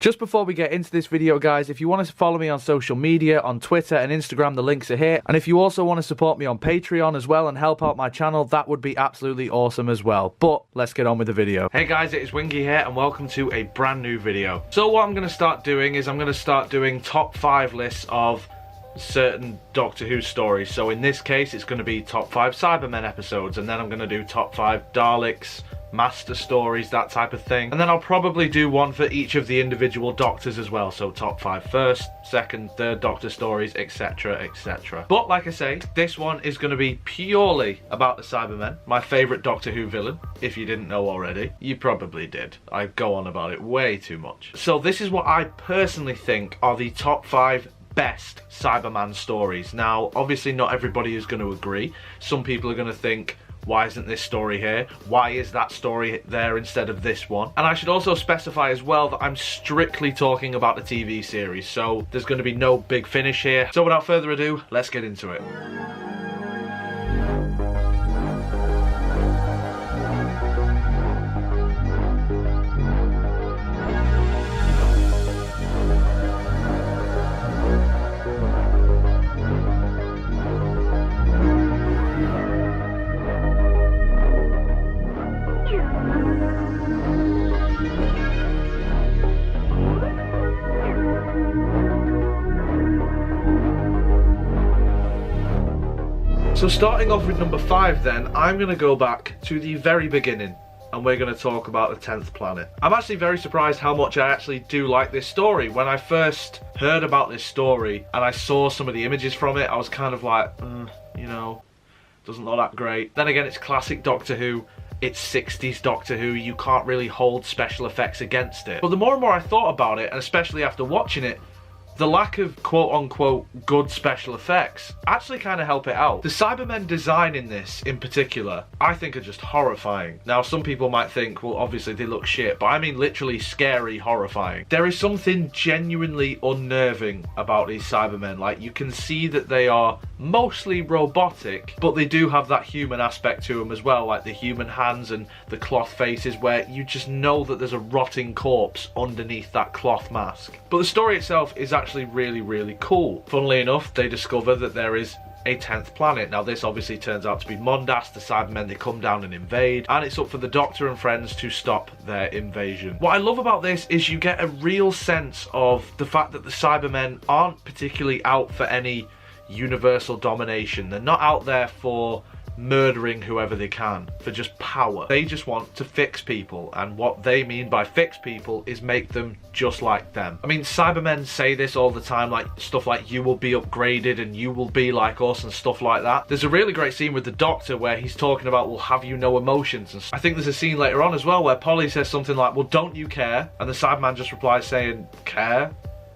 Just before we get into this video, guys, if you want to follow me on social media, on Twitter and Instagram, the links are here. And if you also want to support me on Patreon as well and help out my channel, that would be absolutely awesome as well. But let's get on with the video. Hey guys, it is Wingy here and welcome to a brand new video. So what I'm going to start doing is I'm going to start doing top 5 lists of certain Doctor Who stories. So in this case, it's going to be top 5 Cybermen episodes, and then I'm going to do top 5 Daleks, Master stories, that type of thing. And then I'll probably do one for each of the individual Doctors as well. So top 5 first, second, third Doctor stories, etc, etc. But like I say, this one is going to be purely about the Cybermen, my favourite Doctor Who villain. If you didn't know already, you probably did. I go on about it way too much. So this is what I personally think are the top 5 best Cyberman stories. Now, obviously not everybody is going to agree. Some people are going to think, why isn't this story here? Why is that story there instead of this one? And I should also specify as well that I'm strictly talking about the TV series, so there's going to be no big finish here. So without further ado, let's get into it. So starting off with number 5 then, I'm going to go back to the very beginning and we're going to talk about the 10th planet. I'm actually very surprised how much I actually do like this story. When I first heard about this story and I saw some of the images from it, I was kind of like, you know, doesn't look that great. Then again, it's classic Doctor Who. It's 60s Doctor Who, you can't really hold special effects against it. But the more and more I thought about it, and especially after watching it, the lack of quote-unquote good special effects actually kind of help it out. The Cybermen design in this, in particular, I think are just horrifying. Now, some people might think, well, obviously they look shit, but I mean literally scary, horrifying. There is something genuinely unnerving about these Cybermen. Like, you can see that they are mostly robotic, but they do have that human aspect to them as well, like the human hands and the cloth faces, where you just know that there's a rotting corpse underneath that cloth mask. But the story itself is actually really cool. Funnily enough, they discover that there is a 10th planet. Now this obviously turns out to be Mondas. The Cybermen, they come down and invade, and it's up for the Doctor and friends to stop their invasion. What I love about this is you get a real sense of the fact that the Cybermen aren't particularly out for any universal domination. They're not out there for murdering whoever they can, for just power. They just want to fix people, and what they mean by fix people is make them just like them. I mean, Cybermen say this all the time, like stuff like you will be upgraded and you will be like us and stuff like that. There's a really great scene with the Doctor where he's talking about, well, have you no emotions? And I think there's a scene later on as well where Polly says something like, well, don't you care? And the Cyberman just replies saying, care?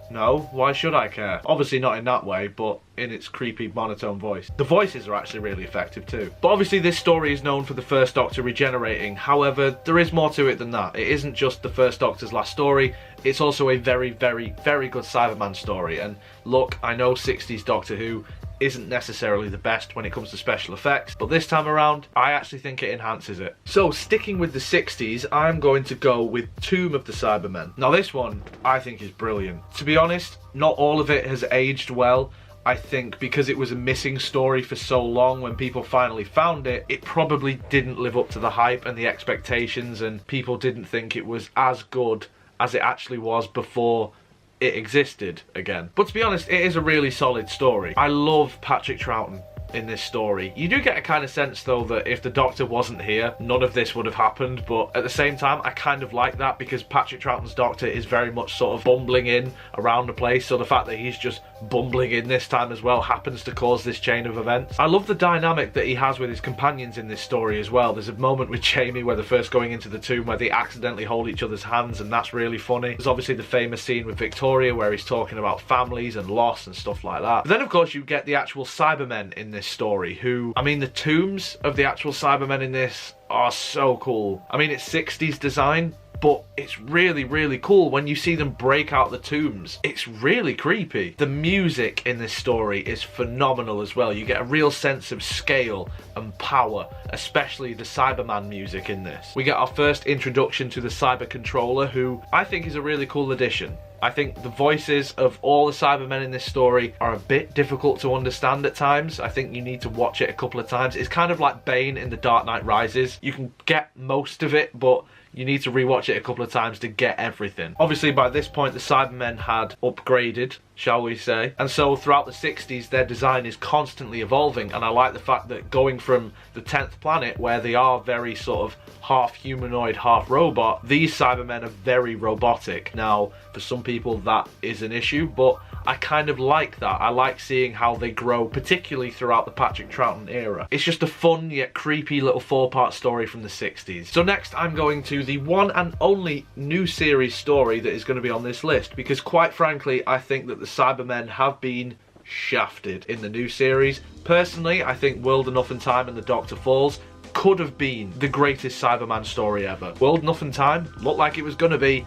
No, why should I care? Obviously not in that way, but in its creepy monotone voice. The voices are actually really effective too. But obviously this story is known for the first Doctor regenerating. However, there is more to it than that. It isn't just the first Doctor's last story, it's also a very good Cyberman story. And look, I know 60s Doctor Who isn't necessarily the best when it comes to special effects, but this time around I actually think it enhances it. So sticking with the 60s, I'm going to go with Tomb of the Cybermen. Now this one I think is brilliant. To be honest, not all of it has aged well. I think because it was a missing story for so long, when people finally found it, it probably didn't live up to the hype and the expectations, and people didn't think it was as good as it actually was before it existed again. But to be honest, it is a really solid story. I love Patrick Troughton in this story. You do get a kind of sense though that if the Doctor wasn't here, none of this would have happened, but at the same time I kind of like that because Patrick Troughton's Doctor is very much sort of bumbling in around the place, so the fact that he's just bumbling in this time as well happens to cause this chain of events. I love the dynamic that he has with his companions in this story as well. There's a moment with Jamie where they're first going into the tomb where they accidentally hold each other's hands, and that's really funny. There's obviously the famous scene with Victoria where he's talking about families and loss and stuff like that. But then of course you get the actual Cybermen in this story, who, I mean, the tombs of the actual Cybermen in this are so cool. I mean, it's 60s design, but it's really, really cool when you see them break out the tombs. It's really creepy. The music in this story is phenomenal as well. You get a real sense of scale and power, especially the Cyberman music in this. We get our first introduction to the Cyber Controller, who I think is a really cool addition. I think the voices of all the Cybermen in this story are a bit difficult to understand at times. I think you need to watch it a couple of times. It's kind of like Bane in The Dark Knight Rises. You can get most of it, but you need to rewatch it a couple of times to get everything. Obviously, by this point, the Cybermen had upgraded, shall we say, and so throughout the 60s their design is constantly evolving, and I like the fact that going from the 10th planet, where they are very sort of half humanoid, half robot, these Cybermen are very robotic. Now, for some people that is an issue, but I kind of like that. I like seeing how they grow, particularly throughout the Patrick Troughton era. It's just a fun yet creepy little 4-part story from the 60s. So next I'm going to the one and only new series story that is going to be on this list, because quite frankly I think that the Cybermen have been shafted in the new series. Personally, I think World Enough and Time and the Doctor Falls could have been the greatest Cyberman story ever. World Enough and Time looked like it was going to be.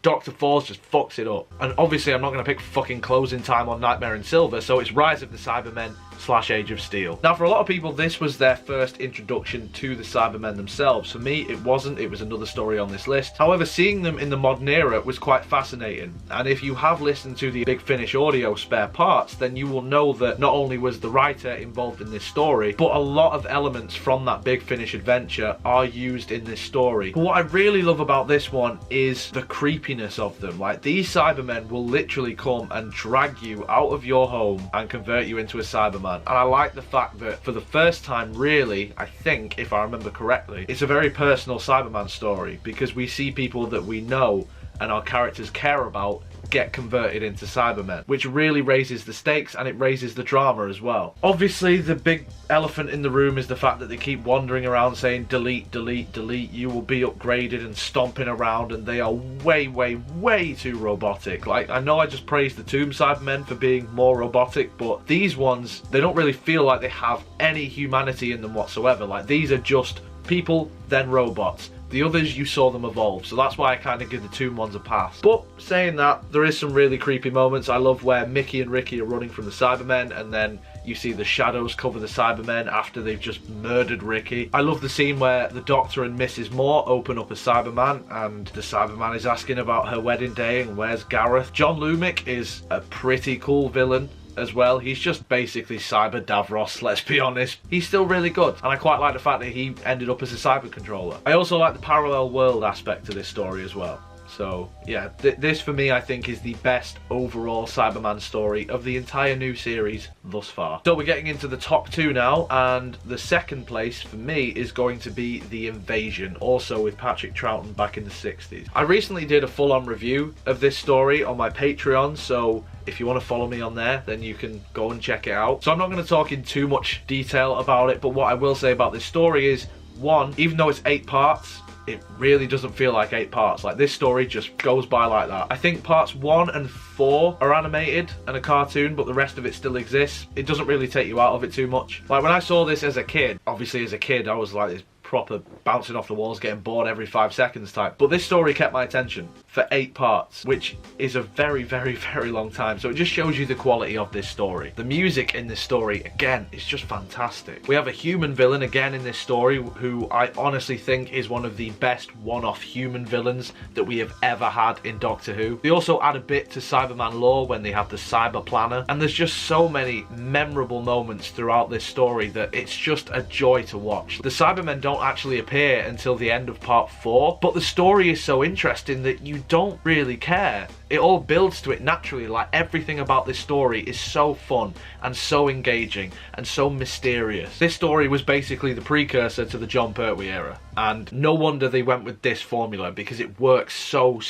Dr. Falls just fucks it up. And obviously I'm not going to pick fucking Closing Time on Nightmare in Silver, so it's Rise of the Cybermen / Age of Steel. Now, for a lot of people, this was their first introduction to the Cybermen themselves. For me, it wasn't. It was another story on this list. However, seeing them in the modern era was quite fascinating. And if you have listened to the Big Finish audio spare parts, then you will know that not only was the writer involved in this story, but a lot of elements from that Big Finish adventure are used in this story. But what I really love about this one is the creepiness of them. Like, these Cybermen will literally come and drag you out of your home and convert you into a Cyberman. And I like the fact that for the first time, really, I think, if I remember correctly, it's a very personal Cyberman story, because we see people that we know and our characters care about get converted into Cybermen, which really raises the stakes and it raises the drama as well. Obviously, the big elephant in the room is the fact that they keep wandering around saying delete, delete, delete, you will be upgraded, and stomping around, and they are way, way, way too robotic. Like, I know I just praised the Tomb Cybermen for being more robotic, but these ones, they don't really feel like they have any humanity in them whatsoever. Like, these are just people, then robots. The others, you saw them evolve, so that's why I kind of give the Tomb ones a pass. But saying that, there is some really creepy moments. I love where Mickey and Ricky are running from the Cybermen, and then you see the shadows cover the Cybermen after they've just murdered Ricky. I love the scene where the Doctor and Mrs. Moore open up a Cyberman, and the Cyberman is asking about her wedding day and where's Gareth. John Lumick is a pretty cool villain as well. He's just basically Cyber Davros, let's be honest. He's still really good, and I quite like the fact that he ended up as a cyber controller. I also like the parallel world aspect to this story as well. So yeah, this for me I think is the best overall Cyberman story of the entire new series thus far. So we're getting into the top 2 now, and the second place for me is going to be The Invasion, also with Patrick Troughton back in the 60s. I recently did a full-on review of this story on my Patreon, so if you want to follow me on there, then you can go and check it out. So I'm not going to talk in too much detail about it, but what I will say about this story is, one, even though it's 8 parts, it really doesn't feel like 8 parts. Like, this story just goes by like that. I think parts 1 and 4 are animated and a cartoon, but the rest of it still exists. It doesn't really take you out of it too much. Like, when I saw this as a kid, obviously as a kid I was like this proper bouncing off the walls, getting bored every 5 seconds type. But this story kept my attention for 8 parts, which is a very, very, very long time. So it just shows you the quality of this story. The music in this story, again, is just fantastic. We have a human villain again in this story who I honestly think is one of the best one-off human villains that we have ever had in Doctor Who. They also add a bit to Cyberman lore when they have the Cyber Planner, and there's just so many memorable moments throughout this story that it's just a joy to watch. The Cybermen don't actually appear until the end of part 4, but the story is so interesting that you don't really care. It all builds to it naturally. Like, everything about this story is so fun and so engaging and so mysterious. This story was basically the precursor to the Jon Pertwee era, and no wonder they went with this formula, because it works so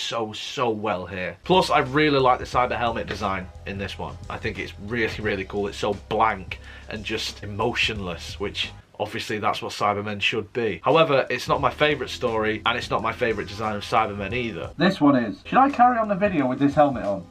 well here. Plus, I really like the cyber helmet design in this one. I think it's really, really cool. It's so blank and just emotionless, which obviously that's what Cybermen should be. However, it's not my favourite story, and it's not my favourite design of Cybermen either. This one is. Should I carry on the video with this helmet on?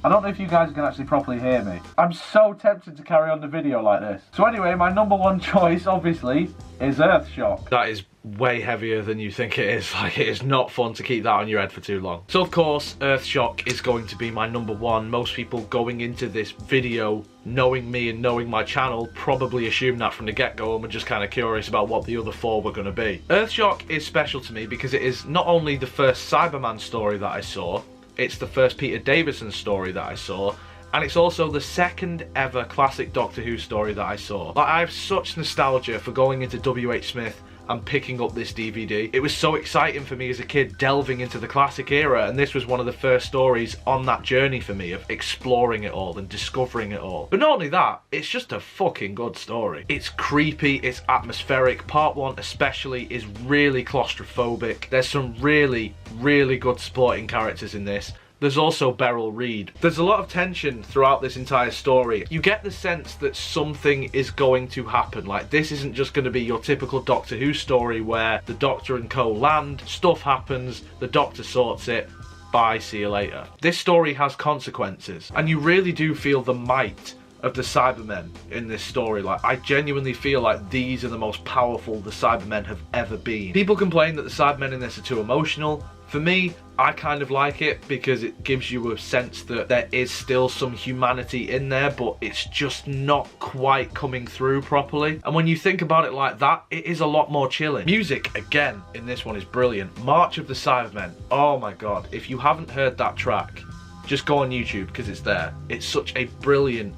I don't know if you guys can actually properly hear me. I'm so tempted to carry on the video like this. So anyway, my number one choice, obviously, is Earthshock. That is way heavier than you think it is. Like, it is not fun to keep that on your head for too long. So of course, Earthshock is going to be my number one. Most people going into this video, knowing me and knowing my channel, probably assumed that from the get-go and were just kind of curious about what the other four were going to be. Earthshock is special to me because it is not only the first Cyberman story that I saw, it's the first Peter Davison story that I saw, and it's also the second ever classic Doctor Who story that I saw. Like, I have such nostalgia for going into WH Smith and picking up this DVD. It was so exciting for me as a kid delving into the classic era, and this was one of the first stories on that journey for me of exploring it all and discovering it all. But not only that, it's just a fucking good story. It's creepy, it's atmospheric. Part 1 especially is really claustrophobic. There's some really, really good supporting characters in this. There's also Beryl Reid. There's a lot of tension throughout this entire story. You get the sense that something is going to happen. Like, this isn't just going to be your typical Doctor Who story where the Doctor and co land, stuff happens, the Doctor sorts it, bye, see you later. This story has consequences, and you really do feel the might of the Cybermen in this story. Like, I genuinely feel like these are the most powerful the Cybermen have ever been. People complain that the Cybermen in this are too emotional. For me, I kind of like it because it gives you a sense that there is still some humanity in there, but it's just not quite coming through properly. And when you think about it like that, it is a lot more chilling. Music, again, in this one is brilliant. March of the Cybermen, oh my god. If you haven't heard that track, just go on YouTube because it's there. It's such a brilliant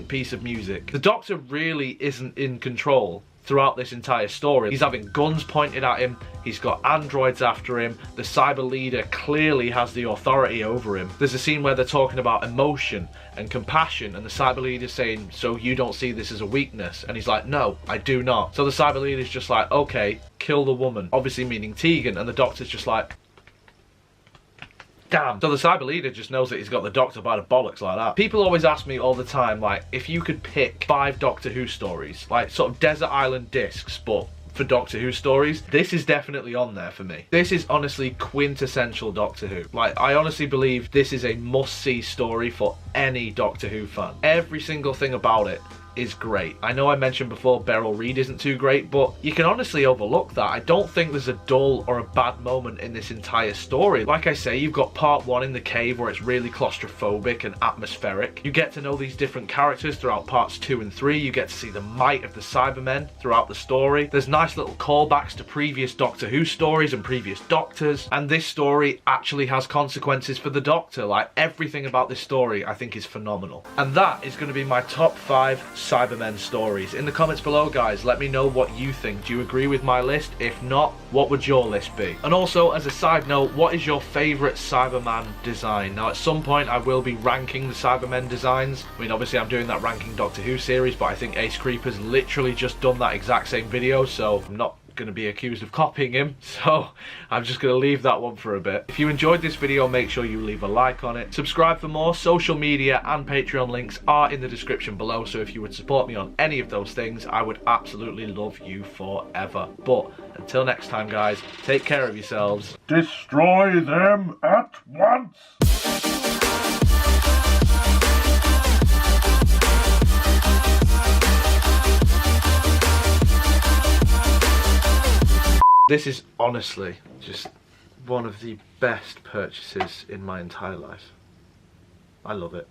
piece of music. The Doctor really isn't in control throughout this entire story. He's having guns pointed at him, he's got androids after him, the cyber leader clearly has the authority over him. There's a scene where they're talking about emotion and compassion, and the cyber leader's saying, so you don't see this as a weakness? And he's like, no, I do not. So the cyber leader's just like, okay, kill the woman, obviously meaning Tegan, and the Doctor's just like, damn. So the cyber leader just knows that he's got the Doctor by the bollocks like that. People always ask me all the time, like, if you could pick 5 Doctor Who stories, like sort of Desert Island discs, but for Doctor Who stories, this is definitely on there for me. This is honestly quintessential Doctor Who. Like, I honestly believe this is a must-see story for any Doctor Who fan. Every single thing about it is great. I know I mentioned before Beryl Reid isn't too great, but you can honestly overlook that. I don't think there's a dull or a bad moment in this entire story. Like I say, you've got part 1 in the cave where it's really claustrophobic and atmospheric. You get to know these different characters throughout parts 2 and 3. You get to see the might of the Cybermen throughout the story. There's nice little callbacks to previous Doctor Who stories and previous Doctors, and this story actually has consequences for the Doctor. Like, everything about this story I think is phenomenal. And that is going to be my top 5 Cybermen stories. In the comments below, guys, let me know what you think. Do you agree with my list? If not, what would your list be? And also, as a side note, what is your favourite Cyberman design? Now, at some point I will be ranking the Cybermen designs. I mean, obviously I'm doing that ranking Doctor Who series, but I think Ace Creeper's literally just done that exact same video, so I'm not going to be accused of copying him, so I'm just going to leave that one for a bit. If you enjoyed this video, make sure you leave a like on it. Subscribe for more. Social media and Patreon links are in the description below, so if you would support me on any of those things, I would absolutely love you forever. But until next time, guys, take care of yourselves. Destroy them at once! This is honestly just one of the best purchases in my entire life. I love it.